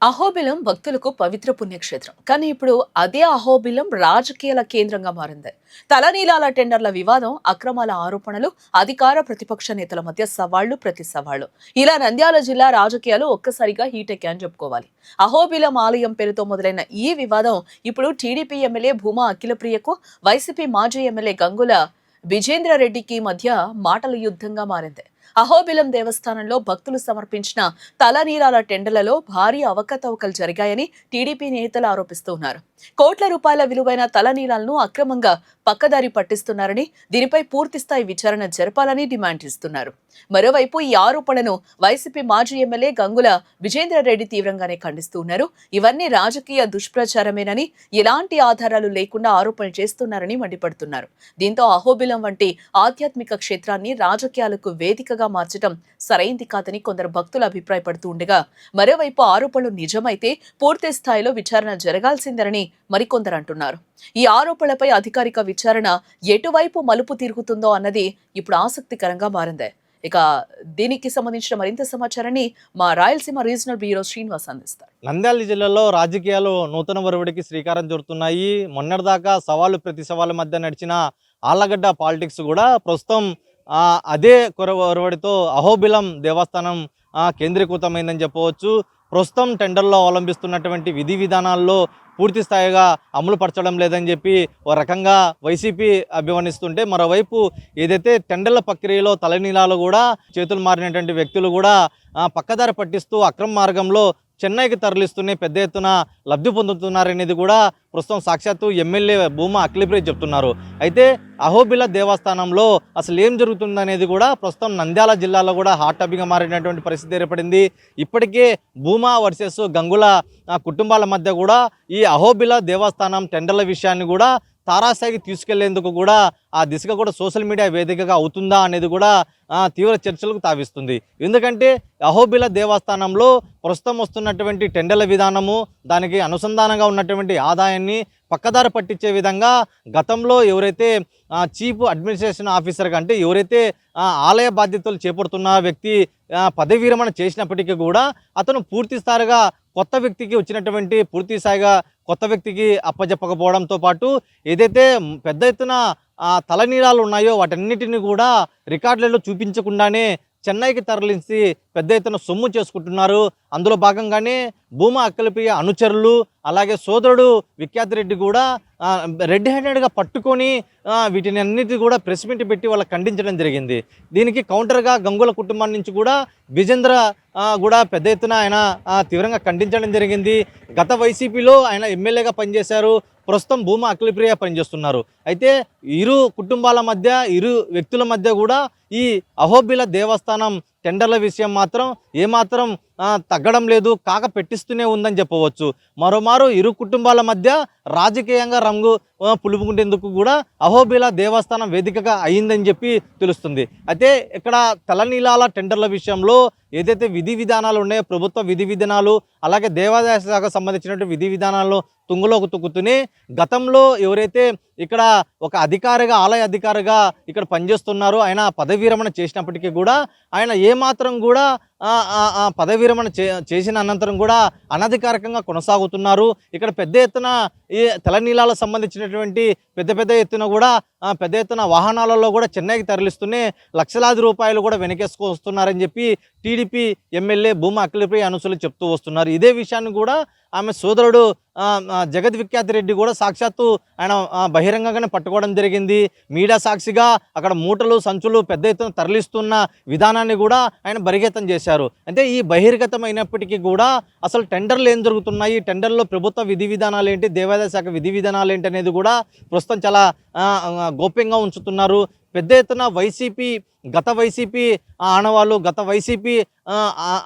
అహోబిలం భక్తులకు పవిత్ర పుణ్యక్షేత్రం. కానీ ఇప్పుడు అదే అహోబిలం రాజకీయాల కేంద్రంగా మారింది. తలనీలాల టెండర్ల వివాదం, అక్రమాల ఆరోపణలు, అధికార ప్రతిపక్ష నేతల మధ్య సవాళ్లు ప్రతి సవాళ్లు. ఇలా నంద్యాల జిల్లా రాజకీయాలు ఒక్కసారిగా హీట్ ఎక్కాయని చెప్పుకోవాలి. అహోబిలం ఆలయం పేరుతో మొదలైన ఈ వివాదం ఇప్పుడు టీడీపీ ఎమ్మెల్యే భూమా అఖిలప్రియకు, వైసీపీ మాజీ ఎమ్మెల్యే గంగుల విజేంద్రరెడ్డికి మధ్య మాటల యుద్ధంగా మారింది. అహోబిలం దేవస్థానంలో భక్తులు సమర్పించిన తలనీలాల టెండర్లలో భారీ అవకతవకలు జరిగాయని టీడీపీ నేతలు ఆరోపిస్తున్నారు. కోట్ల రూపాయల విలువైన తలనీలాలను అక్రమంగా పక్కదారి పట్టిస్తున్నారని, దీనిపై పూర్తిస్థాయి విచారణ జరపాలని డిమాండ్ చేస్తున్నారు. మరోవైపు ఈ ఆరోపణలను వైసీపీ మాజీ ఎమ్మెల్యే గంగుల విజేంద్రరెడ్డి తీవ్రంగానే ఖండిస్తున్నారు. ఇవన్నీ రాజకీయ దుష్ప్రచారమేనని, ఎలాంటి ఆధారాలు లేకుండా ఆరోపణలు చేస్తున్నారని మండిపడుతున్నారు. దీంతో అహోబిలం వంటి ఆధ్యాత్మిక క్షేత్రాన్ని రాజకీయాలకు వేదికగా మార్చడం సరైంది కాదని కొందరు భక్తులు అభిప్రాయపడుతూ ఉండగా, మరోవైపు ఆరోపణలు నిజమైతే పూర్తి స్థాయిలో విచారణ జరగాల్సిందేనని మరికొందరు అంటున్నారు. ఈ ఆరోపణలపై అధికారిక విచారణ ఎటువైపు మలుపు తిరుగుతుందో అన్నది ఇప్పుడు ఆసక్తికరంగా మారింది. ఇక దీనికి సంబంధించిన మరింత సమాచారాన్ని మా రాయలసీమ రీజనల్ బ్యూరో శ్రీనివాస్ అందిస్తారు. నంద్యాల జిల్లాలో రాజకీయాలు నూతన ఒరవడికి శ్రీకారం చుడుతున్నాయి. మొన్నటిదాకా సవాలు ప్రతి సవాళ్ళ మధ్య నడిచిన ఆళ్లగడ్డ పాలిటిక్స్ కూడా ప్రస్తుతం అదే ఒరవడితో అహోబిలం దేవస్థానం కేంద్రీకృతమైందని చెప్పవచ్చు. ప్రస్తుతం టెండర్లో అవలంబిస్తున్నటువంటి విధి విధానాల్లో పూర్తి స్థాయిగా అమలు పరచడం లేదని చెప్పి ఓ రకంగా వైసీపీ అభివర్ణిస్తుంటే, మరోవైపు ఏదైతే టెండర్ల ప్రక్రియలో తలనీలాలు కూడా చేతులు మారినటువంటి వ్యక్తులు కూడా పక్కదారి పట్టిస్తూ అక్రమ మార్గంలో చెన్నైకి తరలిస్తూనే పెద్ద ఎత్తున లబ్ధి పొందుతున్నారనేది కూడా ప్రస్తుతం సాక్షాత్తు ఎమ్మెల్యే భూమా అఖిలప్రియ చెప్తున్నారు. అయితే అహోబిల దేవస్థానంలో అసలు ఏం జరుగుతుందనేది కూడా ప్రస్తుతం నంద్యాల జిల్లాలో కూడా హాట్ టాపిక్గా మారినటువంటి పరిస్థితి ఏర్పడింది. ఇప్పటికే భూమా వర్సెస్ గంగుల కుటుంబాల మధ్య కూడా ఈ అహోబిల దేవస్థానం టెండర్ల విషయాన్ని కూడా తారాస్థాయికి తీసుకెళ్లేందుకు కూడా ఆ దిశగా కూడా సోషల్ మీడియా వేదికగా అవుతుందా అనేది కూడా తీవ్ర చర్చలకు తావిస్తుంది. ఎందుకంటే అహోబిల దేవస్థానంలో ప్రస్తుతం వస్తున్నటువంటి టెండర్ల విధానము, దానికి అనుసంధానంగా ఉన్నటువంటి ఆదాయాన్ని పక్కదారి పట్టించే విధంగా గతంలో ఎవరైతే చీఫ్ అడ్మినిస్ట్రేషన్ ఆఫీసర్ కంటే ఎవరైతే ఆలయ బాధ్యతలు చేపడుతున్న వ్యక్తి పదవి విరమణ చేసినప్పటికీ కూడా అతను పూర్తి స్థాయిగా కొత్త వ్యక్తికి వచ్చినటువంటి పూర్తి స్థాయిగా కొత్త వ్యక్తికి అప్పజెప్పకపోవడంతో పాటు ఏదైతే పెద్ద ఎత్తున తలనీలాలు ఉన్నాయో వాటన్నిటిని కూడా రికార్డులలో చూపించకుండానే చెన్నైకి తరలించి పెద్ద ఎత్తున సొమ్ము చేసుకుంటున్నారు. అందులో భాగంగానే భూమా అఖిలప్రియ అనుచరులు అలాగే సోదరుడు విఖ్యాతిరెడ్డి కూడా రెడ్ హ్యాండెడ్గా పట్టుకొని వీటిని అన్నిటి కూడా ప్రెస్ మీట్ పెట్టి వాళ్ళకి ఖండించడం జరిగింది. దీనికి కౌంటర్గా గంగుల కుటుంబం నుంచి కూడా విజేంద్ర కూడా పెద్ద ఎత్తున ఆయన తీవ్రంగా ఖండించడం జరిగింది. గత వైసీపీలో ఆయన ఎమ్మెల్యేగా పనిచేశారు, ప్రస్తుతం భూమా అఖిలప్రియ పనిచేస్తున్నారు. అయితే ఇరు కుటుంబాల మధ్య, ఇరు వ్యక్తుల మధ్య కూడా ఈ అహోబిల దేవస్థానం టెండర్ల విషయం మాత్రం ఏమాత్రం తగ్గడం లేదు, కాక పెట్టిస్తూనే ఉందని చెప్పవచ్చు. మరోమారు ఇరు కుటుంబాల మధ్య రాజకీయంగా రంగు పులుపుకుంటేందుకు కూడా అహోబిల దేవస్థానం వేదికగా అయిందని చెప్పి తెలుస్తుంది. అయితే ఇక్కడ తలనీలాల టెండర్ల విషయంలో ఏదైతే విధి విధానాలు ఉన్నాయో, ప్రభుత్వ విధి విధానాలు అలాగే దేవాదాయ శాఖకు సంబంధించినటువంటి విధి విధానాల్లో తుంగులోకి తొక్కుతూనే గతంలో ఎవరైతే ఇక్కడ ఒక అధికారిగా, ఆలయ అధికారిగా ఇక్కడ పనిచేస్తున్నారో ఆయన పదవి విరమణ చేసినప్పటికీ కూడా ఆయన ఏమాత్రం కూడా పదవి విరమణ చేసిన అనంతరం కూడా అనధికారికంగా కొనసాగుతున్నారు. ఇక్కడ పెద్ద ఎత్తున ఈ తలనీలాలకు సంబంధించినటువంటి పెద్ద ఎత్తున కూడా పెద్ద ఎత్తున వాహనాలలో కూడా చెన్నైకి తరలిస్తూనే లక్షలాది రూపాయలు కూడా వెనకేసుకొస్తున్నారని చెప్పి టీడీపీ ఎమ్మెల్యే భూమా అఖిలప్రియ అనుచరులు చెప్తూ వస్తున్నారు. ఇదే విషయాన్ని కూడా ఆమె సోదరుడు జగత్ విఖ్యాతిరెడ్డి కూడా సాక్షాత్తు ఆయన బహిరంగంగానే పట్టుకోవడం జరిగింది. మీడియా సాక్షిగా అక్కడ మూటలు సంచులు పెద్ద ఎత్తున తరలిస్తున్న విధానాన్ని కూడా ఆయన బహిర్గతం చేశారు. అంటే ఈ బహిర్గతమైనప్పటికీ కూడా అసలు టెండర్లు ఏం జరుగుతున్నాయి, టెండర్లో ప్రభుత్వ విధి విధానాలు ఏంటి, దేవాదాయ శాఖ విధి విధానాలు ఏంటి అనేది కూడా ప్రస్తుతం చాలా గోప్యంగా ఉంచుతున్నారు. పెద్ద ఎత్తున గత వైసీపీ ఆనవాళ్ళు, గత వైసీపీ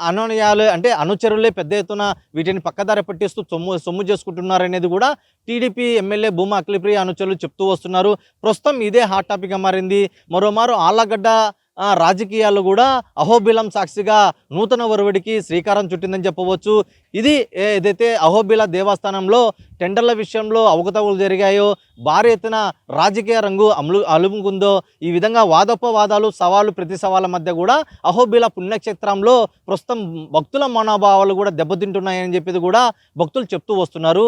అనుయాలు అంటే అనుచరులే పెద్ద ఎత్తున వీటిని పక్కదారి పట్టిస్తూ సొమ్ము చేసుకుంటున్నారనేది కూడా టీడీపీ ఎమ్మెల్యే భూమా అఖిలప్రియ అనుచరులు చెప్తూ వస్తున్నారు. ప్రస్తుతం ఇదే హాట్ టాపిక్గా మారింది. మరోమారు ఆళ్లగడ్డ రాజకీయాలు కూడా అహోబిలం సాక్షిగా నూతన ఒరవడికి శ్రీకారం చుట్టిందని చెప్పవచ్చు. ఇది ఏదైతే అహోబిల దేవస్థానంలో టెండర్ల విషయంలో అవకతవకలు జరిగాయో, భారీ ఎత్తున రాజకీయ రంగు అలుముకుందో, ఈ విధంగా వాదోపవాదాలు, సవాలు ప్రతి సవాళ్ళ మధ్య కూడా అహోబిల పుణ్యక్షేత్రంలో ప్రస్తుతం భక్తుల మనోభావాలు కూడా దెబ్బతింటున్నాయని చెప్పేది కూడా భక్తులు చెప్తూ వస్తున్నారు.